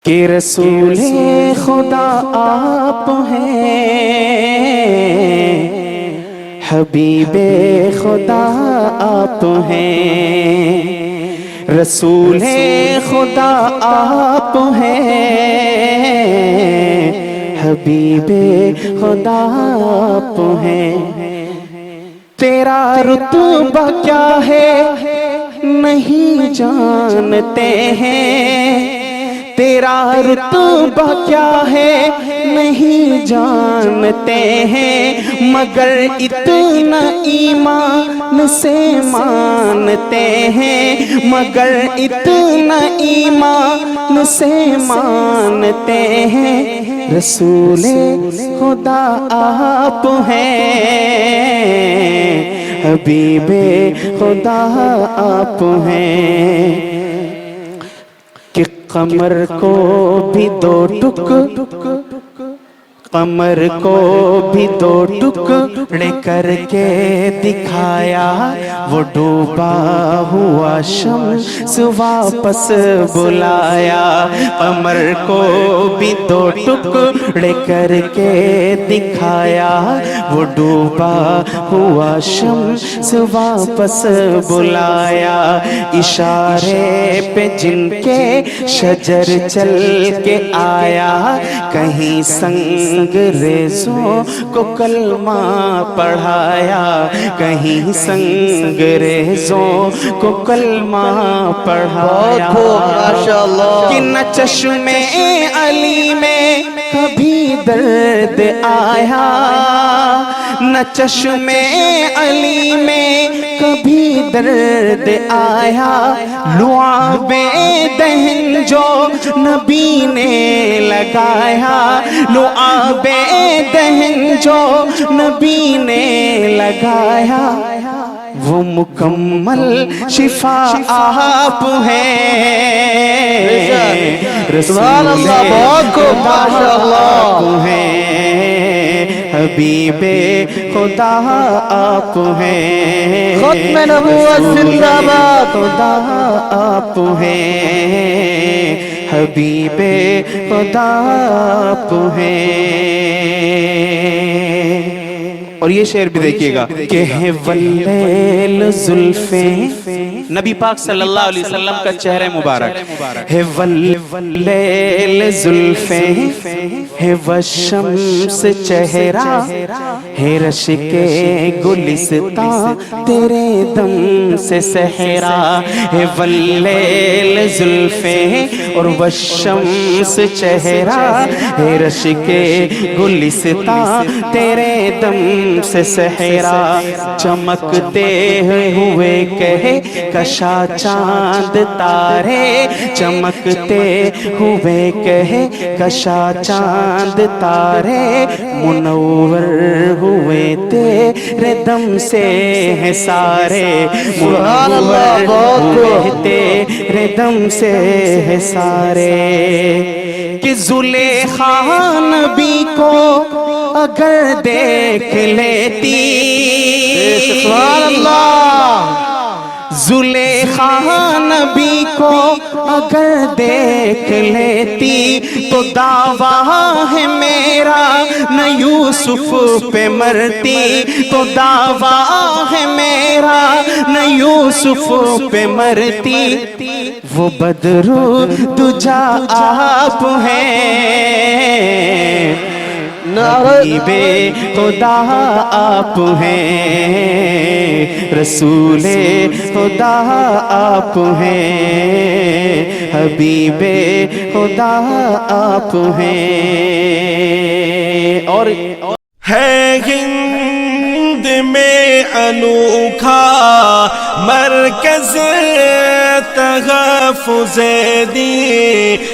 کہ رسول خدا آپ ہیں، حبیب خدا آپ ہیں، رسول خدا آپ ہیں، حبیب خدا آپ ہیں۔ تیرا رتبہ کیا ہے نہیں جانتے ہیں، تیرا رتبہ کیا ہے نہیں جانتے ہیں، مگر اتنا ایمان سے مانتے ہیں، مگر اتنا ایمان سے مانتے ہیں۔ رسول خدا آپ ہیں، حبیب خدا آپ ہیں، کہ قمر کو بھی دو قمر کو بھی دو ٹکڑے کر کے دکھایا، وہ ڈوبا ہوا شمس واپس بلایا، قمر کو بھی دو ٹکڑے کر کے دکھایا، وہ ڈوبا ہوا شمس واپس بلایا، اشارے پہ جن کے شجر چل کے آیا، کہیں سنگریزوں کو کلمہ پڑھایا، کہیں سنگریزوں کو کلمہ پڑھایا، کہ نہ چشم علی میں کبھی درد آیا، نہ چشم علی میں کبھی درد آیا، لعاب دہن جو نبی نے لگایا، لعاب دہن جو نبی نے لگایا، وہ مکمل شفا آپ ہیں، رسول خدا آپ ہیں، حبیب خدا آپ ہیں، ختم نبوت زندہ باد، خدا آپ ہیں، حبیب خدا آپ ہیں۔ اور یہ شعر بھی دیکھیے گا کہ ہے واللیل زلفیں، نبی پاک صلی اللہ علیہ وسلم کا چہرہ مبارک ہے، واللیل زلفیں ہے، والشمس چہرہ ہے، رشک گلستاں تیرے دم سے صحرا ہے، واللیل زلفیں اور والشمس چہرہ ہے، رشک گلستاں تیرے دم سے صحرا، چمکتے ہوئے کہے کشا چاند تارے، چمکتے ہوئے کہے کشا چاند تارے، منور ہوئے تیرے دم سے ہے سارے، منور ہوئے تیرے دم سے ہے سارے، کہ زلیخا نبی کو اگر دیکھ لیتی، سبحان اللہ، زلیخا نبی کو اگر دیکھ لیتی، تو دعویٰ ہے میرا نہ یوسف پہ مرتی، تو دعویٰ ہے میرا نہ یوسف پہ مرتی، وہ بدر دجا آپ ہیں، حبیب خدا آپ ہیں، رسول خدا آپ ہیں، حبیب خدا آپ ہیں۔ اور ہے ہند میں انوکھا مرکز تحفظ دین،